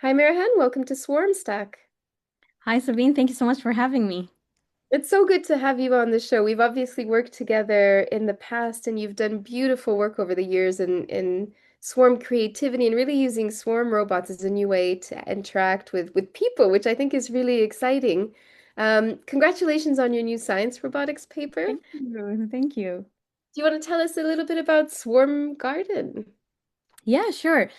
Hi, Merihan. Welcome to Swarm Stack. Hi, Sabine. Thank you so much for having me. It's so good to have you on the show. We've obviously worked together in the past, and you've done beautiful work over the years in swarm creativity and really using swarm robots as a new way to interact with people, which I think is really exciting. Congratulations on your new science robotics paper. Thank you. Thank you. Do you want to tell us a little bit about Swarm Garden? Yeah, sure.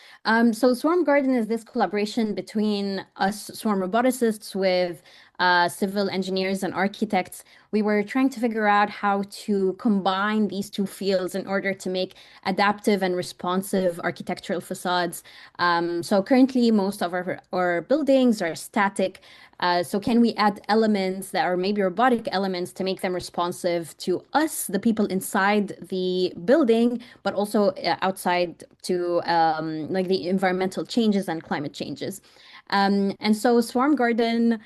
So Swarm Garden is this collaboration between us swarm roboticists with civil engineers and architects. We were trying to figure out how to combine these two fields in order to make adaptive and responsive architectural facades. So currently, most of our buildings are static. So can we add elements that are maybe robotic elements to make them responsive to us, the people inside the building, but also outside to like the environmental changes and climate changes. And so Swarm Garden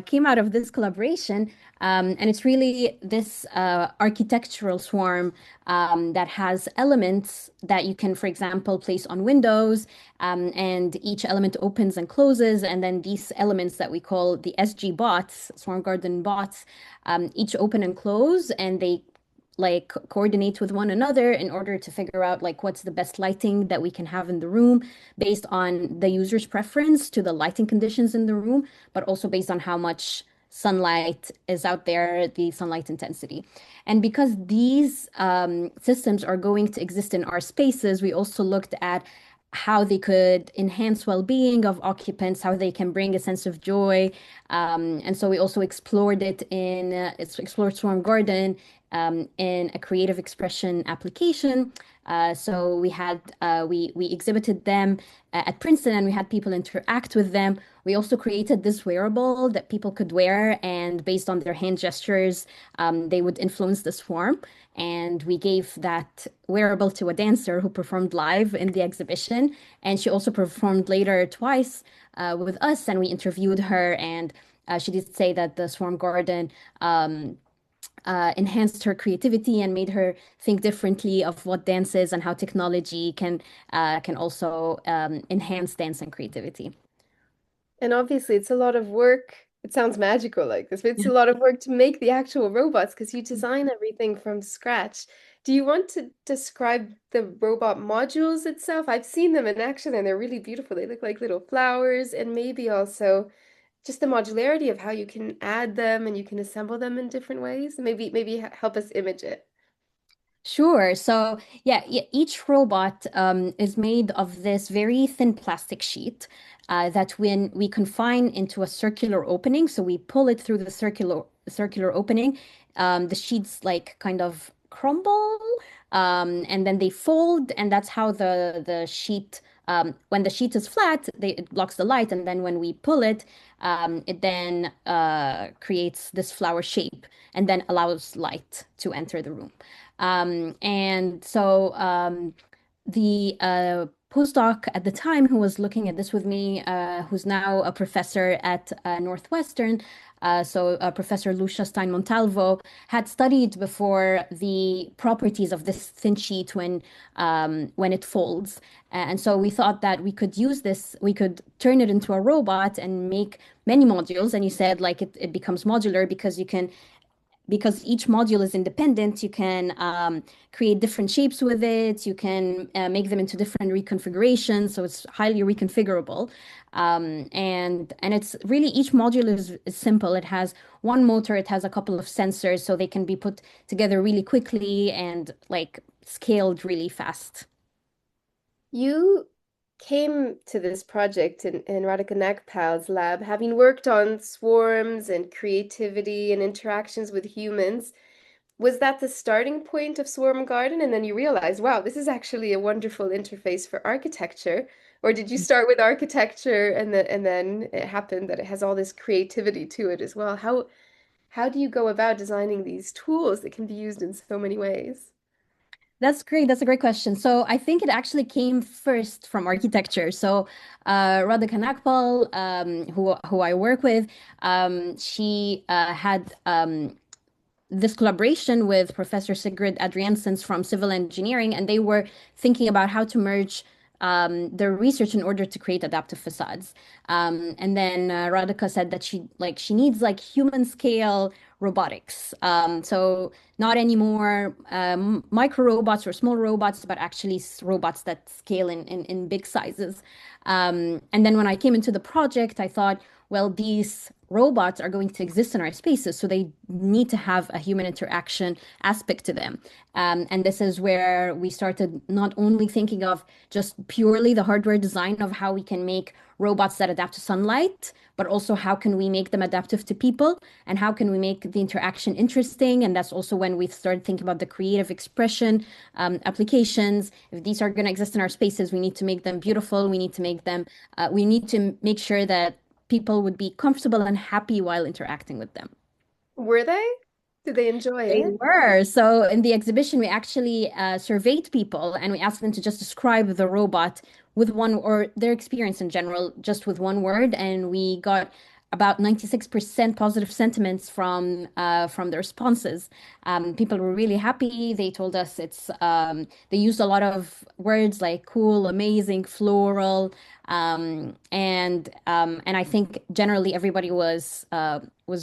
came out of this collaboration, and it's really this architectural swarm that has elements that you can, for example, place on windows, and each element opens and closes. And then these elements that we call the SG bots, Swarm Garden bots, each open and close, and they like coordinate with one another in order to figure out like what's the best lighting that we can have in the room based on the user's preference to the lighting conditions in the room, but also based on how much sunlight is out there, the sunlight intensity. And because these systems are going to exist in our spaces, we also looked at how they could enhance well-being of occupants, how they can bring a sense of joy. And so we also explored it in explored Swarm Garden in a creative expression application. So we exhibited them at Princeton, and we had people interact with them. We also created this wearable that people could wear, and based on their hand gestures, they would influence the swarm. And we gave that wearable to a dancer who performed live in the exhibition, and she also performed later twice with us, and we interviewed her, and she did say that the Swarm Garden enhanced her creativity and made her think differently of what dance is and how technology can also enhance dance and creativity. And obviously, it's a lot of work. It sounds magical like this, but it's a lot of work to make the actual robots because you design everything from scratch. Do you want to describe the robot modules itself? I've seen them in action and they're really beautiful. They look like little flowers, and maybe also just the modularity of how you can add them and you can assemble them in different ways. Maybe help us image it. Sure. So, yeah, each robot is made of this very thin plastic sheet that when we confine into a circular opening, so we pull it through the circular opening, the sheets like kind of crumble, and then they fold, and that's how the sheet. When the sheet is flat, it blocks the light, and then when we pull it, it then creates this flower shape, and then allows light to enter the room. And so the postdoc at the time who was looking at this with me, who's now a professor at Northwestern, Professor Lucia Stein-Montalvo, had studied before the properties of this thin sheet when it folds. And so we thought that we could use this, we could turn it into a robot and make many modules. And you said like it becomes modular because you can because each module is independent, you can create different shapes with it. You can make them into different reconfigurations, so it's highly reconfigurable. And it's really each module is simple. It has one motor, it has a couple of sensors, so they can be put together really quickly and like scaled really fast. You came to this project in Radhika Nagpal's lab, having worked on swarms and creativity and interactions with humans. Was that the starting point of Swarm Garden? And then you realized, wow, this is actually a wonderful interface for architecture. Or did you start with architecture and then it happened that it has all this creativity to it as well? How do you go about designing these tools that can be used in so many ways? That's great. That's a great question. So I think it actually came first from architecture. So Radhika Nagpal, who I work with, she had this collaboration with Professor Sigrid Adriansens from civil engineering, and they were thinking about how to merge their research in order to create adaptive facades. And then Radhika said that she needs like human scale robotics. So not anymore micro robots or small robots, but actually robots that scale in big sizes. And then when I came into the project, I thought, well, these robots are going to exist in our spaces, so they need to have a human interaction aspect to them. And this is where we started not only thinking of just purely the hardware design of how we can make robots that adapt to sunlight, but also how can we make them adaptive to people and how can we make the interaction interesting. And that's also when we started thinking about the creative expression applications. If these are going to exist in our spaces, we need to make them beautiful. We need to make sure that people would be comfortable and happy while interacting with them. Were they? Did they enjoy They it? were. So in the exhibition, we actually surveyed people and we asked them to just describe the robot with one or their experience in general, just with one word. And we got about 96% positive sentiments from the responses. People were really happy. They told us they used a lot of words like cool, amazing, floral, and I think generally everybody was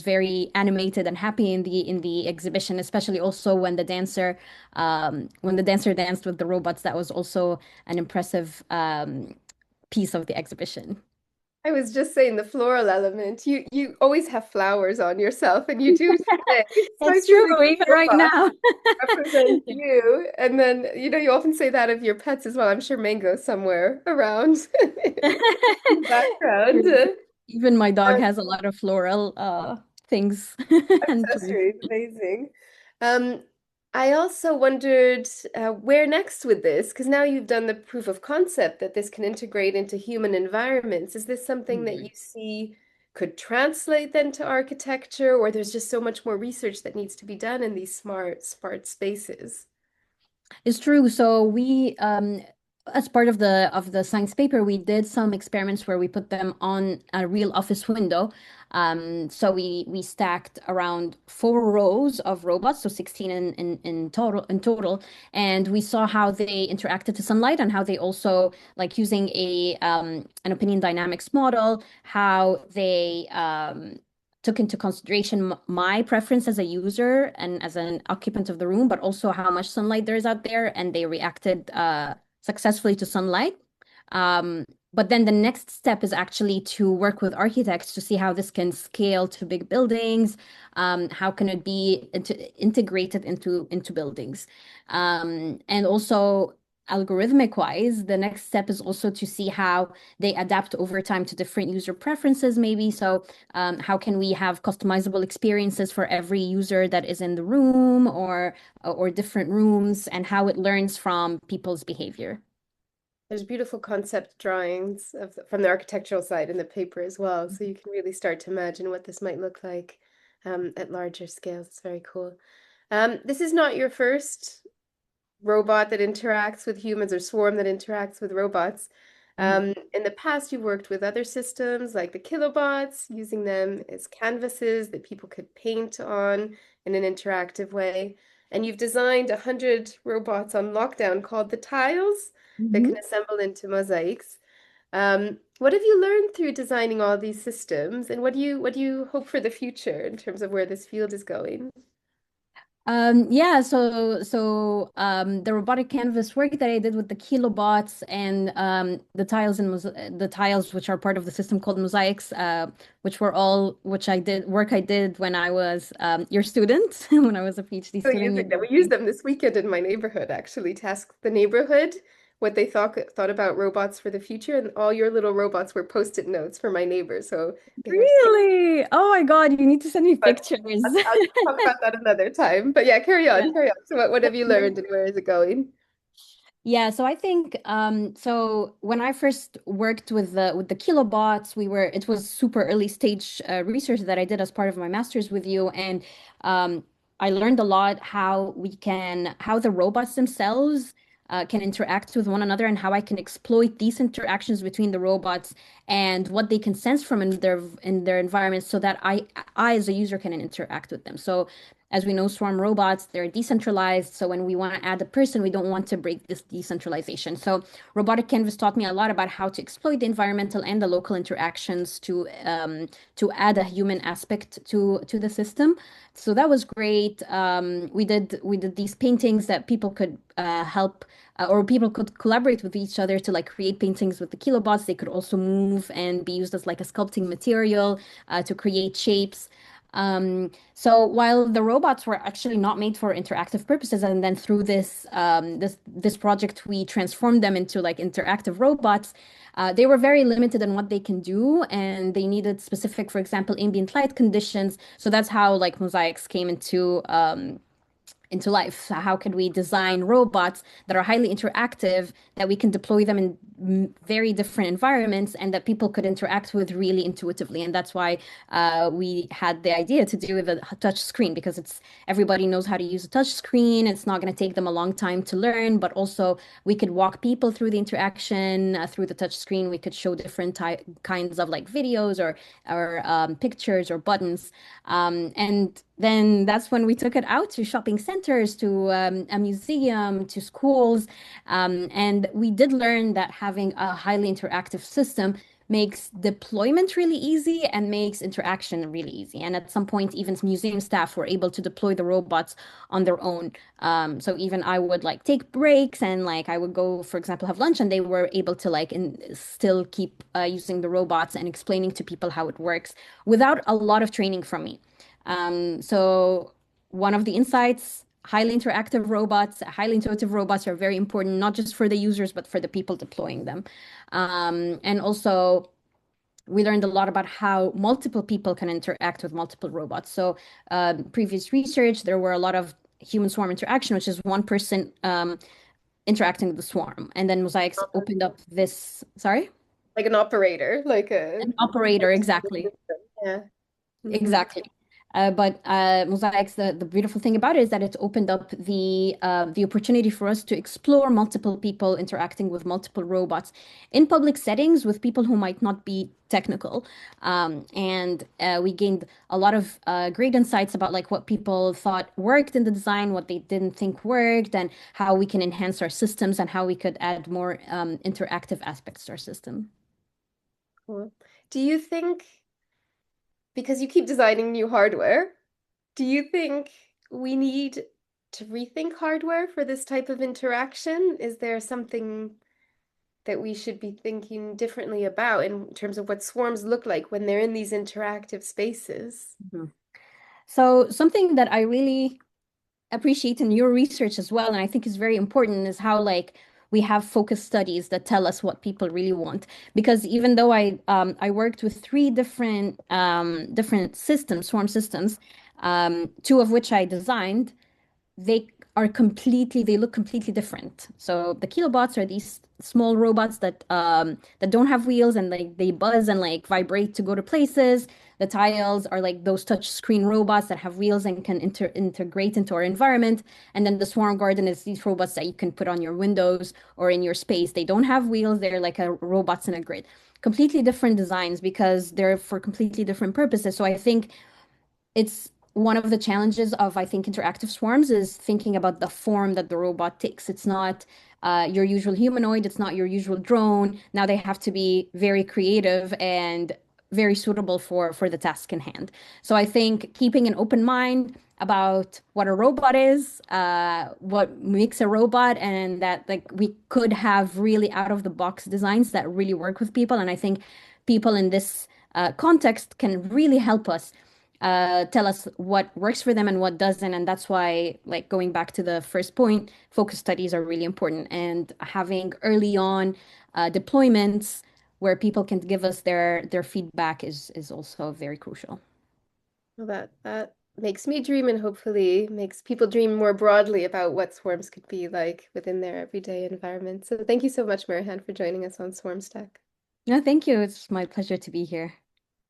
very animated and happy in the exhibition, especially also when the dancer danced with the robots. That was also an impressive piece of the exhibition. I was just saying the floral element. You always have flowers on yourself, and you do today. It's It's nice to true, think even of right robots now. represent you. And then, you often say that of your pets as well. I'm sure Mango's somewhere around in the background. Even my dog has a lot of floral things and plants. Accessories, amazing. Um, I also wondered where next with this, because now you've done the proof of concept that this can integrate into human environments. Is this something that you see could translate then to architecture, or there's just so much more research that needs to be done in these smart spaces? It's true. So as part of the science paper, we did some experiments where we put them on a real office window. So we stacked around 4 rows of robots, so 16 in total, and we saw how they interacted to sunlight and how they also like using a an opinion dynamics model, how they took into consideration my preference as a user and as an occupant of the room, but also how much sunlight there is out there, and they reacted successfully to sunlight. But then the next step is actually to work with architects to see how this can scale to big buildings. How can it be integrated into buildings? And also algorithmic wise, the next step is also to see how they adapt over time to different user preferences, maybe. So how can we have customizable experiences for every user that is in the room or different rooms, and how it learns from people's behavior? There's beautiful concept drawings from the architectural side in the paper as well, so you can really start to imagine what this might look like at larger scales. It's very cool. This is not your first robot that interacts with humans or swarm that interacts with robots. Mhm. In the past, you've worked with other systems like the kilobots, using them as canvases that people could paint on in an interactive way. And you've designed 100 robots on lockdown called the tiles that can Mhm. assemble into mosaics. What have you learned through designing all these systems, and what do you hope for the future in terms of where this field is going? Yeah, so the robotic canvas work that I did with the kilobots and the tiles which are part of the system called mosaics, which I did when I was your student when I was a PhD Still student. using them. We used them this weekend in my neighborhood, actually, to ask the neighborhood what they thought about robots for the future, and all your little robots were post-it notes for my neighbors. So they were sticking, Really? Oh my God, you need to send me but pictures. I'll talk about that another time. But yeah, carry Yeah. on, carry on. So what have you learned and where is it going? Yeah, so I think so when I first worked with the kilobots, it was super early stage research that I did as part of my master's with you, and um, I learned a lot how the robots themselves can interact with one another and how I can exploit these interactions between the robots and what they can sense from in their environment so that I as a user can interact with them. So as we know, swarm robots, they're decentralized. So when we want to add a person, we don't want to break this decentralization. So robotic canvas taught me a lot about how to exploit the environmental and the local interactions to add a human aspect to the system. So that was great. We did these paintings that people could help or people could collaborate with each other to like create paintings with the kilobots. They could also move and be used as like a sculpting material to create shapes. So while the robots were actually not made for interactive purposes, and then through this project, we transformed them into like interactive robots. They were very limited in what they can do, and they needed specific, for example, ambient light conditions. So that's how like Mosaics came into life. So how can we design robots that are highly interactive, that we can deploy them in very different environments, and that people could interact with really intuitively? And that's why we had the idea to do with a touch screen, because it's everybody knows how to use a touch screen. It's not going to take them a long time to learn, but also we could walk people through the interaction through the touch screen. We could show different kinds of like videos or pictures or buttons. And then that's when we took it out to shopping centers, to a museum, to schools. And we did learn that having a highly interactive system makes deployment really easy and makes interaction really easy. And at some point, even museum staff were able to deploy the robots on their own. So even I would like take breaks and like I would go, for example, have lunch, and they were able to still keep using the robots and explaining to people how it works without a lot of training from me. So one of the insights, highly interactive robots, highly intuitive robots are very important, not just for the users, but for the people deploying them. And also, we learned a lot about how multiple people can interact with multiple robots. So, previous research, there were a lot of human swarm interaction, which is one person interacting with the swarm. And then Mosaics opened up this, sorry? Like an operator, like An operator, exactly. yeah. Hmm. Exactly. But Mosaics, the beautiful thing about it is that it's opened up the opportunity for us to explore multiple people interacting with multiple robots in public settings with people who might not be technical. And we gained a lot of great insights about like what people thought worked in the design, what they didn't think worked, and how we can enhance our systems and how we could add more interactive aspects to our system. Cool. Do you think, because you keep designing new hardware, do you think we need to rethink hardware for this type of interaction? Is there something that we should be thinking differently about in terms of what swarms look like when they're in these interactive spaces? Mhm. So something that I really appreciate in your research as well, and I think is very important, is how like we have focus studies that tell us what people really want. Because even though I worked with three different systems, swarm systems, two of which I designed, they look completely different. So the kilobots are these small robots that don't have wheels, and like they buzz and like vibrate to go to places. The tiles are like those touch screen robots that have wheels and can integrate into our environment. And then the swarm garden is these robots that you can put on your windows or in your space. They don't have wheels. They're like robots in a grid. Completely different designs because they're for completely different purposes. So I think it's one of the challenges of, I think, interactive swarms is thinking about the form that the robot takes. It's not your usual humanoid, it's not your usual drone. Now they have to be very creative and very suitable for the task in hand. So I think keeping an open mind about what a robot is, what makes a robot, and that like we could have really out of the box designs that really work with people. And I think people in this context can really help us tell us what works for them and what doesn't. And that's why, like going back to the first point, focus studies are really important. And having early on deployments where people can give us their feedback is also very crucial. Well, that makes me dream and hopefully makes people dream more broadly about what swarms could be like within their everyday environment. So thank you so much, Merihan, for joining us on Swarm Stack. No, thank you. It's my pleasure to be here.